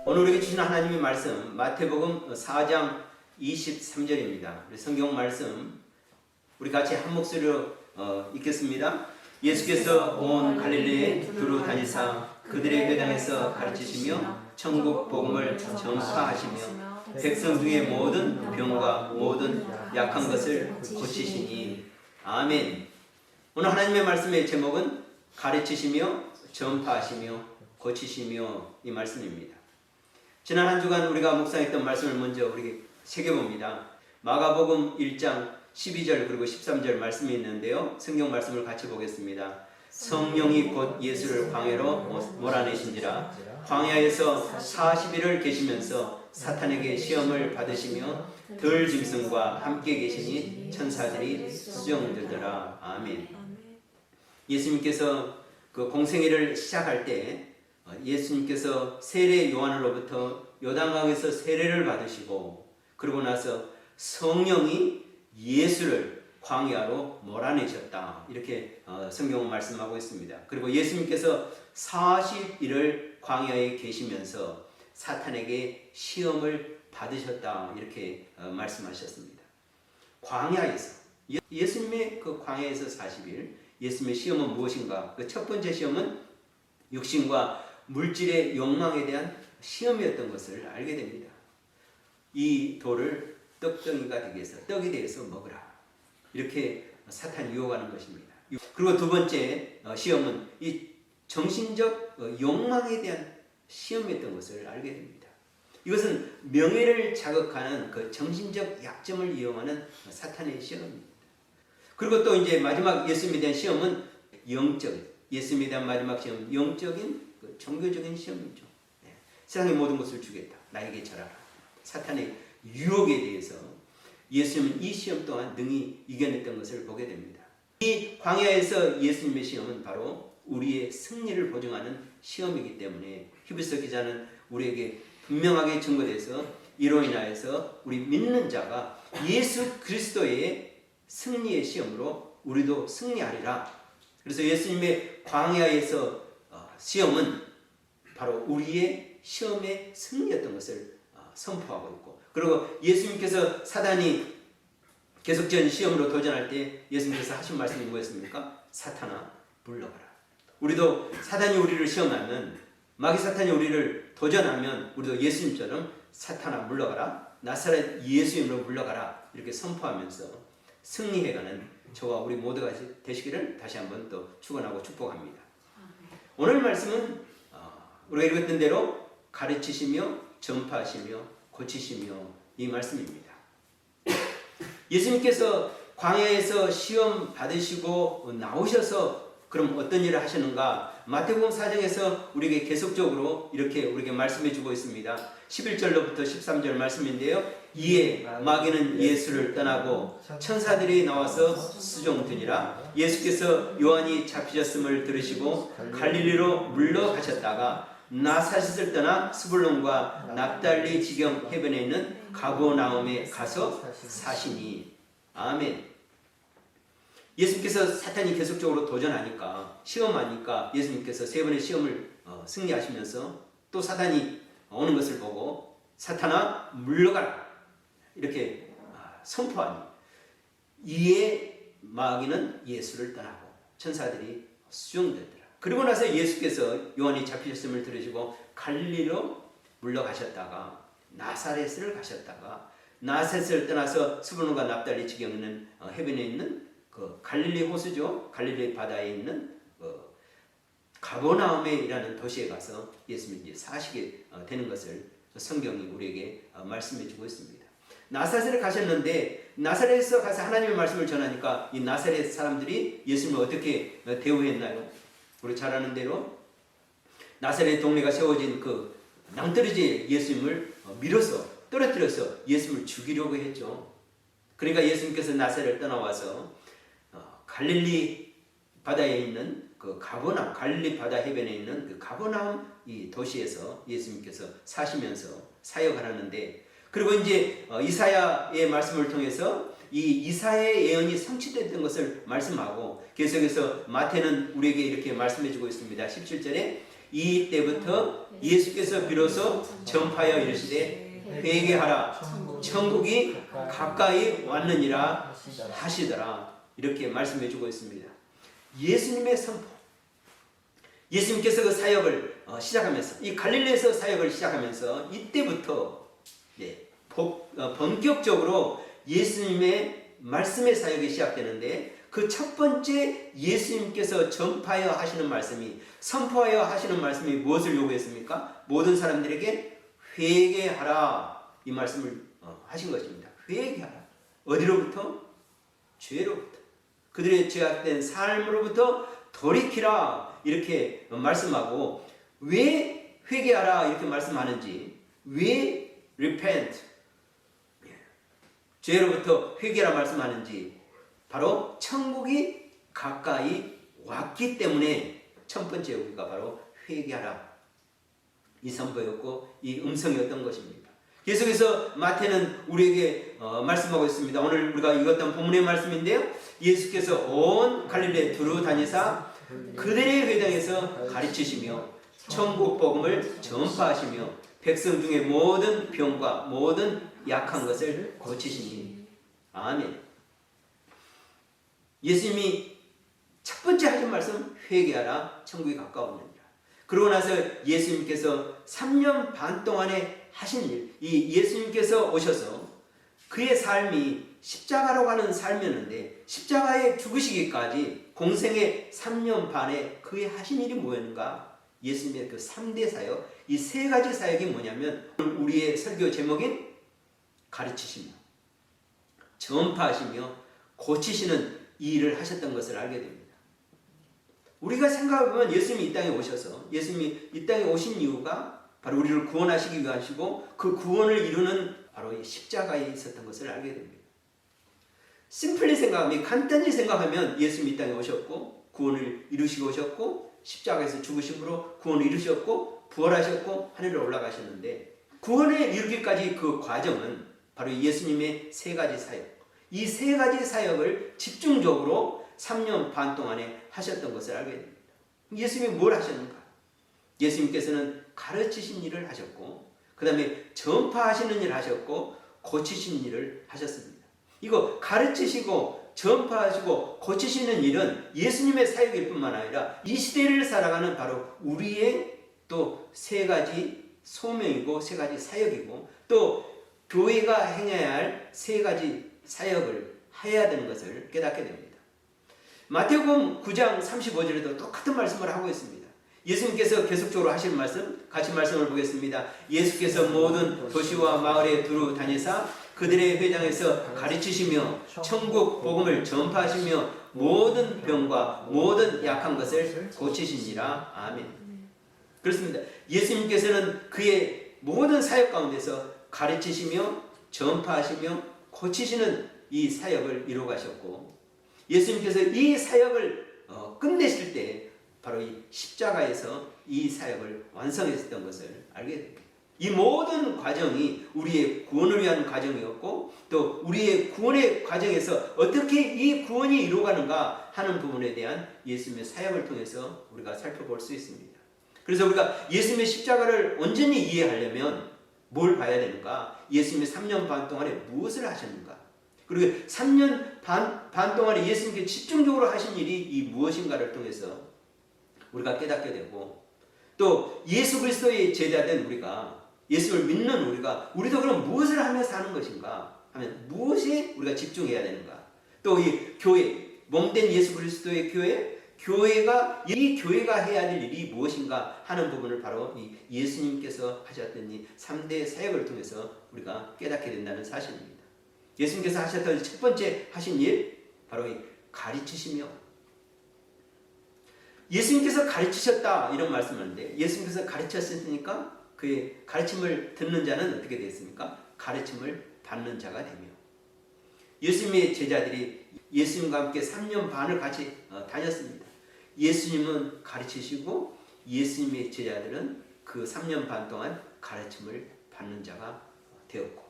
오늘 우리에게 주신 하나님의 말씀 마태복음 4장 23절입니다. 우리 성경 말씀 우리 같이 한 목소리로 읽겠습니다. 예수께서 온 갈릴리에 두루 다니사 그들의 회당에서 가르치시며 천국 복음을 전파하시며 백성 중의 모든 병과 모든 약한 것을 고치시니. 아멘. 오늘 하나님의 말씀의 제목은 가르치시며 전파하시며 고치시며 이 말씀입니다. 지난 한 주간 우리가 묵상했던 말씀을 먼저 우리에게 새겨봅니다. 마가복음 1장 12절 그리고 13절 말씀이 있는데요. 성경 말씀을 같이 보겠습니다. 성령이 곧 예수를 광야로 몰아내신지라 광야에서 40일을 계시면서 사탄에게 시험을 받으시며 들 짐승과 함께 계시니 천사들이 수종들더라. 아멘. 예수님께서 그 공생애를 시작할 때 예수님께서 세례 요한으로부터 요단강에서 세례를 받으시고 그러고 나서 성령이 예수를 광야로 몰아내셨다. 이렇게 성경은 말씀하고 있습니다. 그리고 예수님께서 40일을 광야에 계시면서 사탄에게 시험을 받으셨다. 이렇게 말씀하셨습니다. 광야에서 예수님의 그 광야에서 40일 예수님의 시험은 무엇인가? 그 첫 번째 시험은 육신과 물질의 욕망에 대한 시험이었던 것을 알게 됩니다. 이 돌을 떡덩이가 되게 해서 떡이 되어서 먹으라. 이렇게 사탄이 유혹하는 것입니다. 그리고 두 번째 시험은 이 정신적 욕망에 대한 시험이었던 것을 알게 됩니다. 이것은 명예를 자극하는 그 정신적 약점을 이용하는 사탄의 시험입니다. 그리고 또 이제 마지막 예수님에 대한 시험은 영적, 예수님에 대한 마지막 시험은 영적인 그 종교적인 시험이죠. 네. 세상의 모든 것을 주겠다. 나에게 절하라. 사탄의 유혹에 대해서 예수님은 이 시험 또한 능히 이겨냈던 것을 보게 됩니다. 이 광야에서 예수님의 시험은 바로 우리의 승리를 보증하는 시험이기 때문에 히브리서 기자는 우리에게 분명하게 증거돼서 이로 인하여서 우리 믿는 자가 예수 그리스도의 승리의 시험으로 우리도 승리하리라. 그래서 예수님의 광야에서 시험은 바로 우리의 시험의 승리였던 것을 선포하고 있고, 그리고 예수님께서 사단이 계속적인 시험으로 도전할 때 예수님께서 하신 말씀이 뭐였습니까? 사탄아 물러가라. 우리도 사단이 우리를 시험하면, 마귀 사탄이 우리를 도전하면 우리도 예수님처럼 사탄아 물러가라, 나사렛 예수 이름으로 물러가라 이렇게 선포하면서 승리해가는 저와 우리 모두가 되시기를 다시 한번 또 축원하고 축복합니다. 오늘 말씀은 우리가 읽었던 대로 가르치시며 전파하시며 고치시며 이 말씀입니다. 예수님께서 광야에서 시험 받으시고 나오셔서 그럼 어떤 일을 하시는가? 마태복음 4장에서 우리에게 계속적으로 이렇게 우리에게 말씀해 주고 있습니다. 11절로부터 13절 말씀인데요. 이에 마귀는 예수를 떠나고 천사들이 나와서 수종드니라. 예수께서 요한이 잡히셨음을 들으시고 갈릴리로 물러가셨다가 나사렛을 떠나 스불론과 납달리 지경 해변에 있는 가버나움에 가서 사시니. 아멘. 예수님께서 사탄이 계속적으로 도전하니까, 시험하니까 예수님께서 세 번의 시험을 승리하시면서 또 사탄이 오는 것을 보고 사탄아 물러가라 이렇게 선포하니, 이에 마귀는 예수를 떠나고 천사들이 수종되더라. 그리고 나서 예수께서 요한이 잡히셨음을 들으시고 갈릴리로 물러가셨다가 나사렛을 가셨다가 나사렛을 떠나서 스불론과 납달리 지경에 있는 해변에 있는 그 갈릴리 호수죠. 갈릴리 바다에 있는 가버나움이라는 도시에 가서 예수님이 사시게 되는 것을 성경이 우리에게 말씀해 주고 있습니다. 나사렛을 가셨는데 나사렛에서 가서 하나님의 말씀을 전하니까 이 나사렛 사람들이 예수님을 어떻게 대우했나요? 우리 잘 아는 대로 나사렛 동네가 세워진 그 낭떠러지에 예수님을 밀어서 떨어뜨려서 예수님을 죽이려고 했죠. 그러니까 예수님께서 나사렛을 떠나와서 갈릴리 바다에 있는 그 가버나움, 갈릴리 바다 해변에 있는 그 가버나움 이 도시에서 예수님께서 사시면서 사역을 하는데, 그리고 이제 이사야의 말씀을 통해서 이 이사야의 예언이 성취됐던 것을 말씀하고 계속해서 마태는 우리에게 이렇게 말씀해 주고 있습니다. 17절에 이때부터 예수께서 비로소 전파하여 이르시되 회개하라 천국이 가까이 왔느니라 하시더라. 이렇게 말씀해 주고 있습니다. 예수님의 선포, 예수님께서 그 사역을 시작하면서 이 갈릴리에서 사역을 시작하면서 이때부터 본격적으로 예수님의 말씀의 사역이 시작되는데 그 첫 번째 예수님께서 전파하여 하시는 말씀이 선포하여 하시는 말씀이 무엇을 요구했습니까? 모든 사람들에게 회개하라 이 말씀을 하신 것입니다. 회개하라. 어디로부터? 죄로부터. 그들의 죄악된 삶으로부터 돌이키라 이렇게 말씀하고 왜 회개하라 이렇게 말씀하는지 왜 repent 죄로부터 회개하라 말씀하는지 바로 천국이 가까이 왔기 때문에 첫 번째 우리가 바로 회개하라 이 선포였고 이 음성이었던 것입니다. 계속해서 마태는 우리에게 말씀하고 있습니다. 오늘 우리가 읽었던 본문의 말씀인데요. 예수께서 온 갈릴리에 두루 다니사 그들의 회당에서 가르치시며 천국 복음을 전파하시며 백성 중에 모든 병과 모든 약한 것을 고치시니. 아멘. 예수님이 첫 번째 하신 말씀 회개하라 천국이 가까웠느니라. 그러고 나서 예수님께서 3년 반 동안에 하신 일, 이 예수님께서 오셔서 그의 삶이 십자가로 가는 삶이었는데 십자가에 죽으시기까지 공생의 3년 반에 그의 하신 일이 뭐였는가? 예수님의 그 3대 사역, 이 세 가지 사역이 뭐냐면 우리의 설교 제목인 가르치시며 전파하시며 고치시는 이 일을 하셨던 것을 알게 됩니다. 우리가 생각해보면 예수님이 이 땅에 오셔서 예수님이 이 땅에 오신 이유가 바로 우리를 구원하시기 위하시고 그 구원을 이루는 바로 이 십자가에 있었던 것을 알게 됩니다. 심플리 생각하면 간단히 생각하면 예수님이 이 땅에 오셨고 구원을 이루시고 오셨고 십자가에서 죽으심으로 구원을 이루셨고 부활하셨고 하늘에 올라가셨는데 구원을 이루기까지 그 과정은 바로 예수님의 세 가지 사역 이 세 가지 사역을 집중적으로 3년 반 동안에 하셨던 것을 알게 됩니다. 예수님이 뭘 하셨는가? 예수님께서는 가르치신 일을 하셨고 그 다음에 전파하시는 일을 하셨고 고치신 일을 하셨습니다. 이거 가르치시고 전파하시고 고치시는 일은 예수님의 사역일 뿐만 아니라 이 시대를 살아가는 바로 우리의 또 세 가지 소명이고 세 가지 사역이고 또 교회가 행해야 할 세 가지 사역을 해야 되는 것을 깨닫게 됩니다. 마태복음 9장 35절에도 똑같은 말씀을 하고 있습니다. 예수님께서 계속적으로 하시는 말씀 같이 말씀을 보겠습니다. 예수께서 모든 도시와 마을에 두루 다니사 그들의 회당에서 가르치시며 천국 복음을 전파하시며 모든 병과 모든 약한 것을 고치시니라. 아멘. 그렇습니다. 예수님께서는 그의 모든 사역 가운데서 가르치시며 전파하시며 고치시는 이 사역을 이루어 가셨고 예수님께서 이 사역을 끝내실 때 바로 이 십자가에서 이 사역을 완성했었던 것을 알게 됩니다. 이 모든 과정이 우리의 구원을 위한 과정이었고 또 우리의 구원의 과정에서 어떻게 이 구원이 이루어가는가 하는 부분에 대한 예수님의 사역을 통해서 우리가 살펴볼 수 있습니다. 그래서 우리가 예수님의 십자가를 온전히 이해하려면 뭘 봐야 되는가? 예수님이 3년 반 동안에 무엇을 하셨는가? 그리고 3년 반 동안에 예수님께 집중적으로 하신 일이 이 무엇인가를 통해서 우리가 깨닫게 되고 또 예수 그리스도의 제자된 우리가 예수를 믿는 우리도 그럼 무엇을 하며 사는 것인가 하면 무엇에 우리가 집중해야 되는가? 또 이 교회, 몸된 예수 그리스도의 교회가 이 교회가 해야 될 일이 무엇인가 하는 부분을 바로 이 예수님께서 하셨던 이 3대 사역을 통해서 우리가 깨닫게 된다는 사실입니다. 예수님께서 하셨던 첫 번째 하신 일 바로 이 가르치시며 예수님께서 가르치셨다 이런 말씀을 하는데 예수님께서 가르쳤으니까 그의 가르침을 듣는 자는 어떻게 됐습니까? 가르침을 받는 자가 되며 예수님의 제자들이 예수님과 함께 3년 반을 같이 다녔습니다. 예수님은 가르치시고 예수님의 제자들은 그 3년 반 동안 가르침을 받는 자가 되었고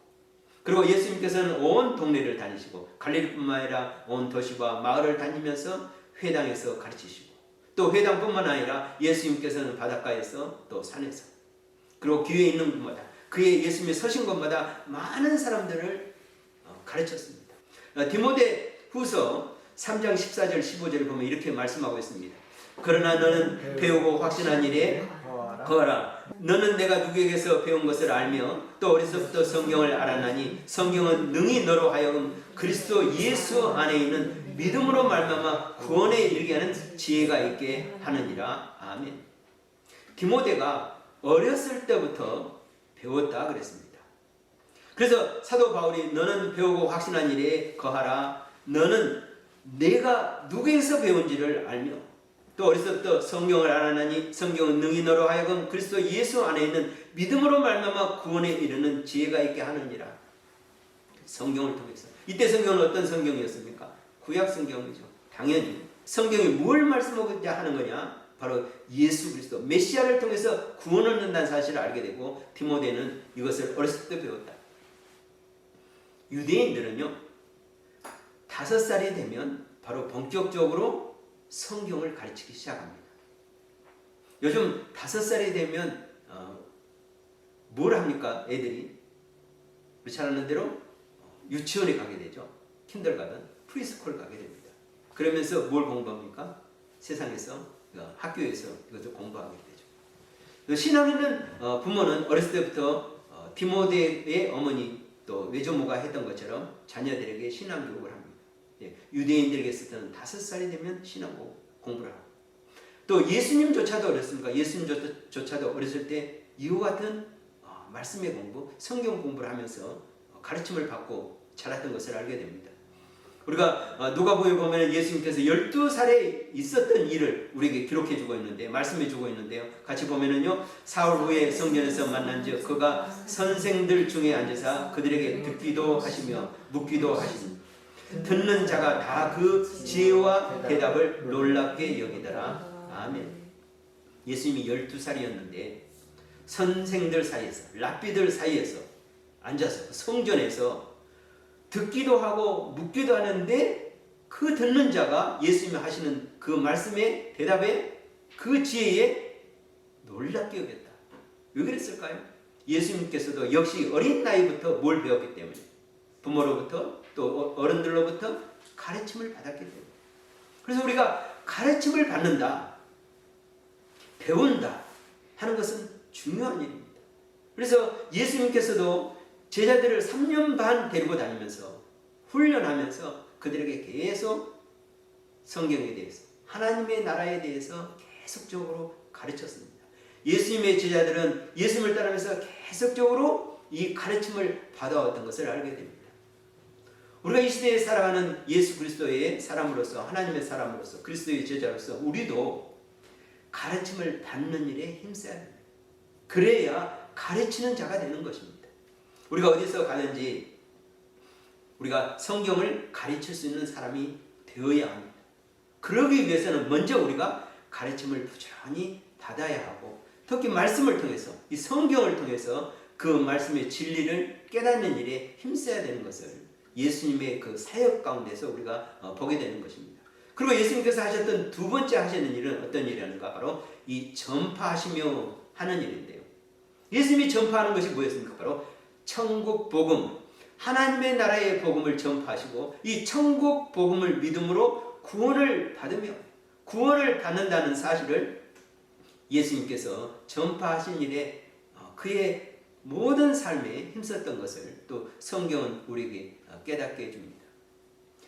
그리고 예수님께서는 온 동네를 다니시고 갈릴리뿐만 아니라 온 도시와 마을을 다니면서 회당에서 가르치시고 또 회당뿐만 아니라 예수님께서는 바닷가에서 또 산에서 그리고 교회에 있는 곳마다 그의 예수님이 서신 곳마다 많은 사람들을 가르쳤습니다. 디모데 후서 3장 14절 15절을 보면 이렇게 말씀하고 있습니다. 그러나 너는 배우고 확신한 일에 거하라. 너는 내가 누구에게서 배운 것을 알며 또 어려서부터 성경을 알았나니 성경은 능히 너로 하여금 그리스도 예수 안에 있는 믿음으로 말미암아 구원에 이르게 하는 지혜가 있게 하느니라. 아멘. 디모데가 어렸을 때부터 배웠다 그랬습니다. 그래서 사도 바울이 너는 배우고 확신한 일에 거하라. 너는 내가 누구에게서 배운지를 알며 또 어려서부터 성경을 알았나니 성경은 능히 너로 하여금 그리스도 예수 안에 있는 믿음으로 말미암아 구원에 이르는 지혜가 있게 하느니라. 성경을 통해서. 이때 성경은 어떤 성경이었습니까? 구약 성경이죠. 당연히 성경이 뭘 말씀하고자 하는 거냐? 바로 예수 그리스도 메시아를 통해서 구원을 얻는다는 사실을 알게 되고 디모데는 이것을 어렸을 때 배웠다. 유대인들은요 5살이 되면 바로 본격적으로 성경을 가르치기 시작합니다. 요즘 5살이 되면 뭘 합니까? 애들이 우리 잘 아는 대로 유치원에 가게 되죠. 킨들가든 프리스쿨 가게 됩니다. 그러면서 뭘 공부합니까? 세상에서 학교에서 이것을 공부하게 되죠. 신앙에는 부모는 어렸을 때부터 디모데의 어머니 또 외조모가 했던 것처럼 자녀들에게 신앙 교육을 합니다. 유대인들에게 있을 때는 5살이 되면 신앙 공부를 하고 또 예수님조차도 어렸습니까? 예수님조차도 어렸을 때 이와 같은 말씀의 공부, 성경 공부를 하면서 가르침을 받고 자랐던 것을 알게 됩니다. 우리가 누가복음에 보면 예수님께서 12살에 있었던 일을 우리에게 기록해 주고 있는데 말씀해 주고 있는데요. 같이 보면은요. 사흘 후에 성전에서 만난즉 그가 선생들 중에 앉으사 그들에게 듣기도 하시며 묻기도 하시니 듣는 자가 다 그 지혜와 대답을 놀랍게 여기더라. 아멘. 예수님이 12살이었는데 선생들 사이에서 랍비들 사이에서 앉아서 성전에서 듣기도 하고 묻기도 하는데 그 듣는 자가 예수님이 하시는 그 말씀의 대답에 그 지혜에 놀랍게 여겼다. 왜 그랬을까요? 예수님께서도 역시 어린 나이부터 뭘 배웠기 때문에 부모로부터 또 어른들로부터 가르침을 받았기 때문에 그래서 우리가 가르침을 받는다, 배운다 하는 것은 중요한 일입니다. 그래서 예수님께서도 제자들을 3년 반 데리고 다니면서 훈련하면서 그들에게 계속 성경에 대해서 하나님의 나라에 대해서 계속적으로 가르쳤습니다. 예수님의 제자들은 예수님을 따르면서 계속적으로 이 가르침을 받아왔던 것을 알게 됩니다. 우리가 이 시대에 살아가는 예수 그리스도의 사람으로서 하나님의 사람으로서 그리스도의 제자로서 우리도 가르침을 받는 일에 힘써야 합니다. 그래야 가르치는 자가 되는 것입니다. 우리가 어디서 가든지 우리가 성경을 가르칠 수 있는 사람이 되어야 합니다. 그러기 위해서는 먼저 우리가 가르침을 부지런히 받아야 하고 특히 말씀을 통해서 이 성경을 통해서 그 말씀의 진리를 깨닫는 일에 힘써야 되는 것을 예수님의 그 사역 가운데서 우리가 보게 되는 것입니다. 그리고 예수님께서 하셨던 두 번째 하시는 일은 어떤 일이었는가? 바로 이 전파하시며 하는 일인데요. 예수님이 전파하는 것이 뭐였습니까? 바로 천국 복음, 하나님의 나라의 복음을 전파하시고 이 천국 복음을 믿음으로 구원을 받으며 구원을 받는다는 사실을 예수님께서 전파하신 일에 그의 모든 삶에 힘썼던 것을 또 성경은 우리에게 깨닫게 해줍니다.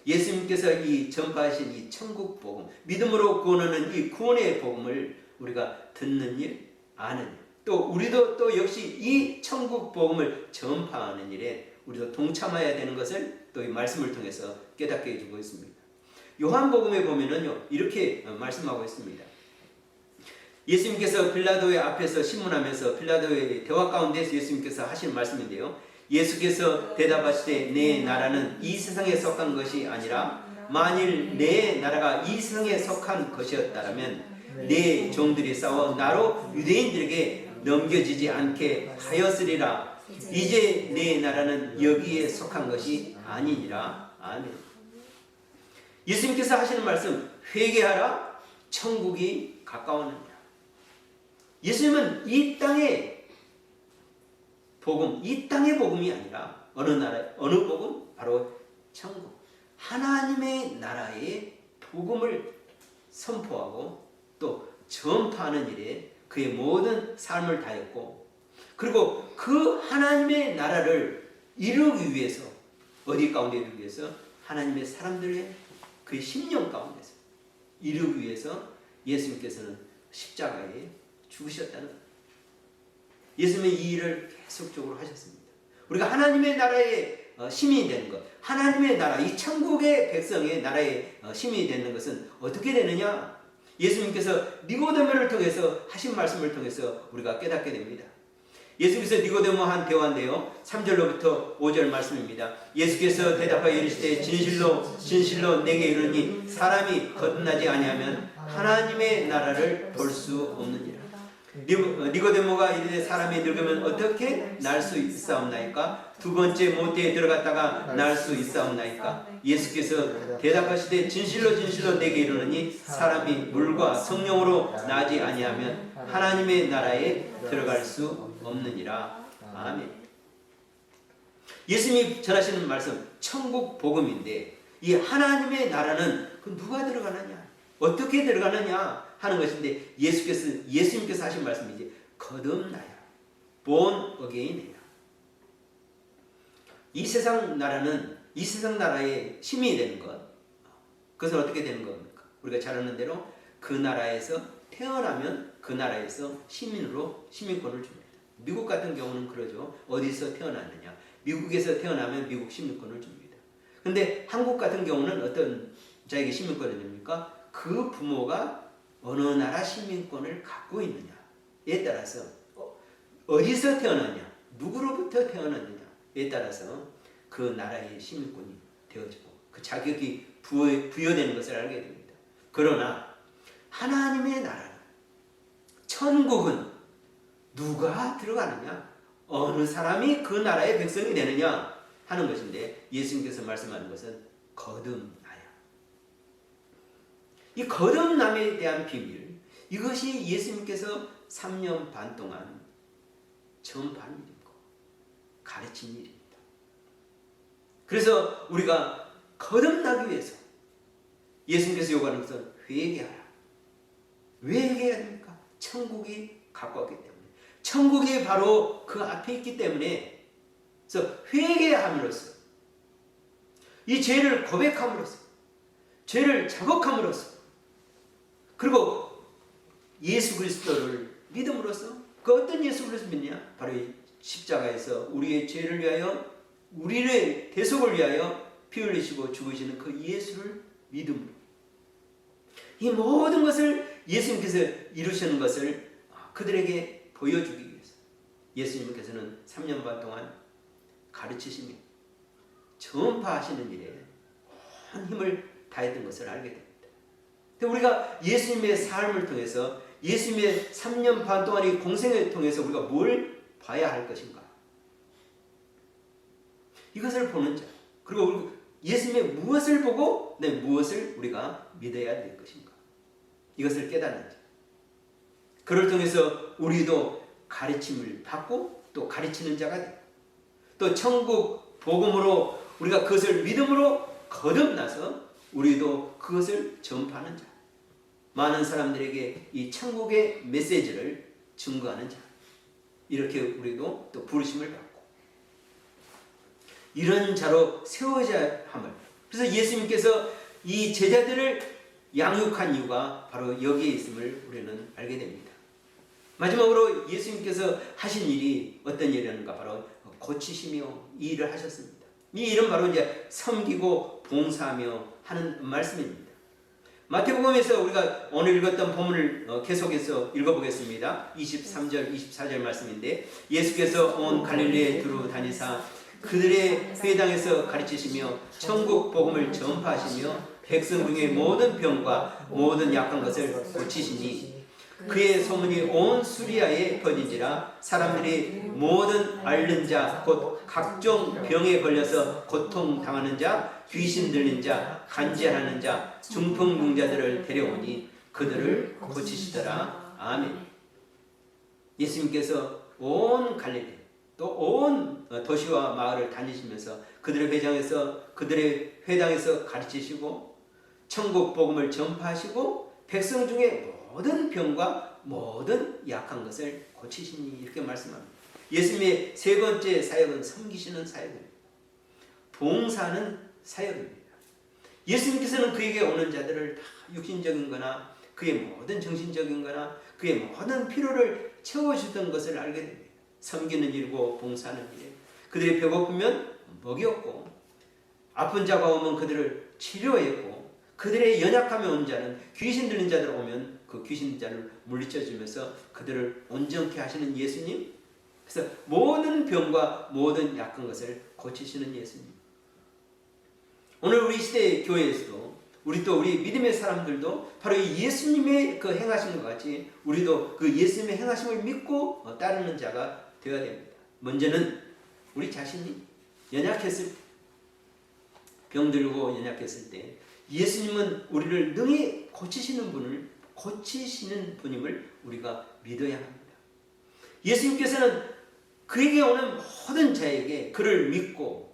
예수님께서 이 전파하신 이 천국 복음, 믿음으로 구원하는 이 구원의 복음을 우리가 듣는 일, 아는 일, 또 우리도 또 역시 이 천국 복음을 전파하는 일에 우리도 동참해야 되는 것을 또 이 말씀을 통해서 깨닫게 해주고 있습니다. 요한복음에 보면은요 이렇게 말씀하고 있습니다. 예수님께서 빌라도의 앞에서 신문하면서 빌라도의 대화 가운데서 예수님께서 하신 말씀인데요. 예수께서 대답하시되 내 나라는 이 세상에 속한 것이 아니라 만일 내 나라가 이 세상에 속한 것이었다면 내 종들이 싸워 나로 유대인들에게 넘겨지지 않게 하였으리라. 이제 내 나라는 여기에 속한 것이 아니니라. 아멘. 예수님께서 하시는 말씀, 회개하라, 천국이 가까웠느니라. 예수님은 이 땅의 복음, 이 땅의 복음이 아니라 어느 나라, 어느 복음? 바로 천국, 하나님의 나라의 복음을 선포하고 또 전파하는 일에 그의 모든 삶을 다했고, 그리고 그 하나님의 나라를 이루기 위해서, 어디 가운데 이루기 위해서? 하나님의 사람들의 그의 심령 가운데서 이루기 위해서 예수님께서는 십자가에 죽으셨다는 것. 예수님은 이 일을 계속적으로 하셨습니다. 우리가 하나님의 나라의 시민이 되는 것, 하나님의 나라, 이 천국의 백성의 나라의 시민이 되는 것은 어떻게 되느냐? 예수님께서 니고데모를 통해서 하신 말씀을 통해서 우리가 깨닫게 됩니다. 예수께서 니고데모한 대화인데요, 3절로부터 5절 말씀입니다. 예수께서 대답하여 이르시되 진실로 진실로 내게 이르니 사람이 거듭나지 아니하면 하나님의 나라를 볼 수 없느니라. 니고데모가 이르되 사람이 늙으면 어떻게 날 수 있사옵나이까? 두 번째 모태에 들어갔다가 날 수 있사옵나이까? 예수께서 대답하시되 진실로 진실로 내게 이르노니 사람이 물과 성령으로 나지 아니하면 하나님의 나라에 들어갈 수 없느니라. 아멘. 예수님이 전하시는 말씀, 천국 복음인데 이 하나님의 나라는 그 누가 들어가느냐, 어떻게 들어가느냐 하는 것인데, 예수님께서 하신 말씀이지, 거듭나야, born again이야. 이 세상 나라는, 이 세상 나라의 시민이 되는 것, 그것은 어떻게 되는 겁니까? 우리가 잘 아는 대로 그 나라에서 태어나면 그 나라에서 시민으로 시민권을 줍니다. 미국 같은 경우는 그러죠. 어디서 태어났느냐, 미국에서 태어나면 미국 시민권을 줍니다. 근데 한국 같은 경우는 어떤 자에게 시민권을 줍니까? 그 부모가 어느 나라 시민권을 갖고 있느냐에 따라서, 어디서 태어났냐, 누구로부터 태어났느냐에 따라서 그 나라의 시민권이 되어지고 그 자격이 부여되는 것을 알게 됩니다. 그러나 하나님의 나라는, 천국은 누가 들어가느냐, 어느 사람이 그 나라의 백성이 되느냐 하는 것인데, 예수님께서 말씀하는 것은 거듭나야. 이 거듭남에 대한 비밀, 이것이 예수님께서 3년 반 동안 전파한 일이고 가르친 일입니다. 그래서 우리가 거듭나기 위해서 예수님께서 요구하는 것은 회개하라. 왜 회개해야 됩니까? 천국이 가까웠기 때문에. 천국이 바로 그 앞에 있기 때문에, 그래서 회개함으로써, 이 죄를 고백함으로써, 죄를 자복함으로써, 그리고 예수 그리스도를 믿음으로써, 그 어떤 예수 그리스도 믿냐? 바로 이 십자가에서 우리의 죄를 위하여, 우리의 대속을 위하여 피 흘리시고 죽으시는 그 예수를 믿음으로, 이 모든 것을 예수님께서 이루시는 것을 그들에게 보여주기 위해서 예수님께서는 3년 반 동안 가르치시며 전파하시는 일에 온 힘을 다했던 것을 알게 됩니다. 우리가 예수님의 삶을 통해서, 예수님의 3년 반 동안의 공생을 통해서 우리가 뭘 봐야 할 것인가? 이것을 보는 자, 그리고 예수님의 무엇을 보고 무엇을 우리가 믿어야 될 것인가? 이것을 깨닫는 자. 그를 통해서 우리도 가르침을 받고 또 가르치는 자가 되고, 또 천국 복음으로 우리가 그것을 믿음으로 거듭나서 우리도 그것을 전파하는 자, 많은 사람들에게 이 천국의 메시지를 증거하는 자, 이렇게 우리도 또 부르심을 받고 이런 자로 세워져야 함을, 그래서 예수님께서 이 제자들을 양육한 이유가 바로 여기에 있음을 우리는 알게 됩니다. 마지막으로 예수님께서 하신 일이 어떤 일이었는가? 바로 고치시며 이 일을 하셨습니다. 이 일은 바로 이제 섬기고 봉사하며 하는 말씀입니다. 마태복음에서 우리가 오늘 읽었던 본문을 계속해서 읽어보겠습니다. 23절, 24절 말씀인데, 예수께서 온 갈릴리에 두루 다니사 그들의 회당에서 가르치시며 천국 복음을 전파하시며 백성 중에 모든 병과 모든 약한 것을 고치시니 그의 소문이 온 수리아에 퍼진지라 사람들이 모든 앓는 자 곧 각종 병에 걸려서 고통당하는 자 귀신 들린 자 간질하는 자 중풍병자들을 데려오니 그들을 고치시더라. 아멘. 예수님께서 온 갈릴리 또 온 도시와 마을을 다니시면서 그들의 회당에서 가르치시고 천국 복음을 전파하시고 백성 중에 모든 병과 모든 약한 것을 고치시니 이렇게 말씀합니다. 예수님의 세 번째 사역은 섬기시는 사역입니다. 봉사하는 사역입니다. 예수님께서는 그에게 오는 자들을 다 육신적인 거나 그의 모든 정신적인 거나 그의 모든 필요를 채워주던 것을 알게 됩니다. 섬기는 일이고 봉사하는 일. 그들이 배고프면 먹였고 아픈 자가 오면 그들을 치료했고 그들의 연약함에 온 자는 귀신 들린 자들 오면 그 귀신 자를 물리쳐주면서 그들을 온전케 하시는 예수님. 그래서 모든 병과 모든 약한 것을 고치시는 예수님. 오늘 우리 시대의 교회에서도 우리 믿음의 사람들도 바로 이 예수님의 그 행하신 것 같이 우리도 그 예수님의 행하심을 믿고 따르는 자가 되어야 됩니다. 먼저는 우리 자신이 연약했을 때, 병들고 연약했을 때 예수님은 우리를 능히 고치시는 분임을 우리가 믿어야 합니다. 예수님께서는 그에게 오는 모든 자에게 그를 믿고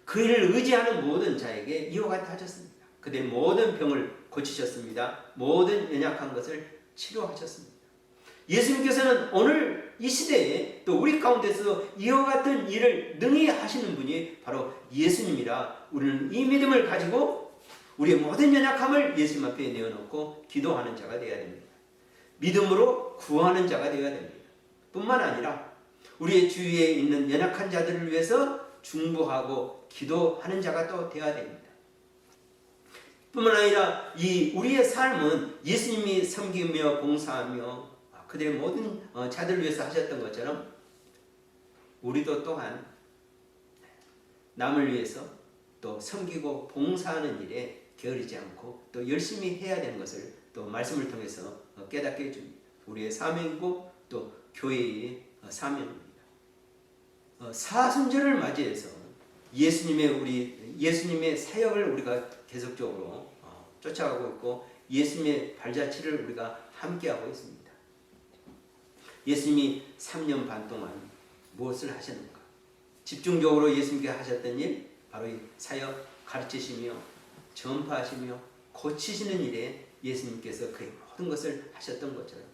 그를 의지하는 모든 자에게 이와 같이 하셨습니다. 그들의 모든 병을 고치셨습니다. 모든 연약한 것을 치료하셨습니다. 예수님께서는 오늘 이 시대에 또 우리 가운데서 이와 같은 일을 능히 하시는 분이 바로 예수님이라 우리는 이 믿음을 가지고 우리의 모든 연약함을 예수님 앞에 내어놓고 기도하는 자가 되어야 됩니다. 믿음으로 구하는 자가 되어야 됩니다. 뿐만 아니라 우리의 주위에 있는 연약한 자들을 위해서 중보하고 기도하는 자가 또 되어야 됩니다. 뿐만 아니라 우리의 삶은 예수님이 섬기며 봉사하며 그들의 모든 자들을 위해서 하셨던 것처럼 우리도 또한 남을 위해서 또 섬기고 봉사하는 일에 게으르지 않고 또 열심히 해야 되는 것을 또 말씀을 통해서 깨닫게 해줍니다. 우리의 사명이고 또 교회의 사명입니다. 사순절을 맞이해서 예수님의 사역을 우리가 계속적으로 쫓아가고 있고 예수님의 발자취를 우리가 함께하고 있습니다. 예수님이 3년 반 동안 무엇을 하셨는가? 집중적으로 예수님께 하셨던 일, 바로 이 사역, 가르치시며 전파하시며 고치시는 일에 예수님께서 그의 모든 것을 하셨던 것처럼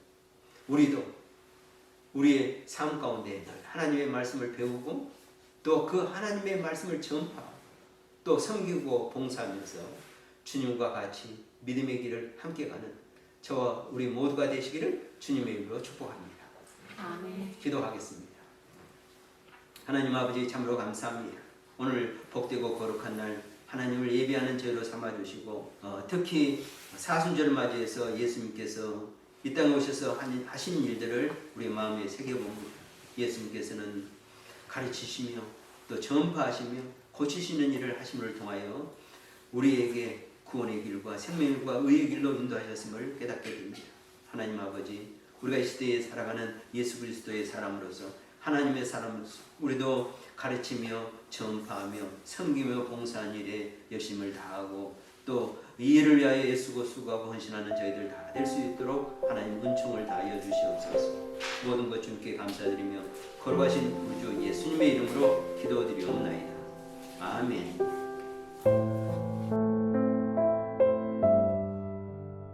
우리도 우리의 삶 가운데 하나님의 말씀을 배우고 또 그 하나님의 말씀을 전파하고 또 섬기고 봉사하면서 주님과 같이 믿음의 길을 함께 가는 저와 우리 모두가 되시기를 주님의 이름으로 축복합니다. 아멘. 기도하겠습니다. 하나님 아버지 참으로 감사합니다. 오늘 복되고 거룩한 날 하나님을 예배하는 저희로 삼아주시고 특히 사순절을 맞이해서 예수님께서 이 땅에 오셔서 하신 일들을 우리 마음에 새겨봅니다. 예수님께서는 가르치시며 또 전파하시며 고치시는 일을 하심을 통하여 우리에게 구원의 길과 생명의 길과 의의 길로 인도하셨음을 깨닫게 됩니다. 하나님 아버지, 우리가 이 시대에 살아가는 예수 그리스도의 사람으로서 하나님의 사람으로서 우리도 가르치며 전파하며 섬기며 봉사한 일에 열심을 다하고 또 이 일을 위하여 애쓰고 수고하고 헌신하는 저희들 다 될 수 있도록 하나님 은총을 다하여 주시옵소서. 모든 것 주님께 감사드리며 거룩하신 우주 예수님의 이름으로 기도드리옵나이다. 아멘.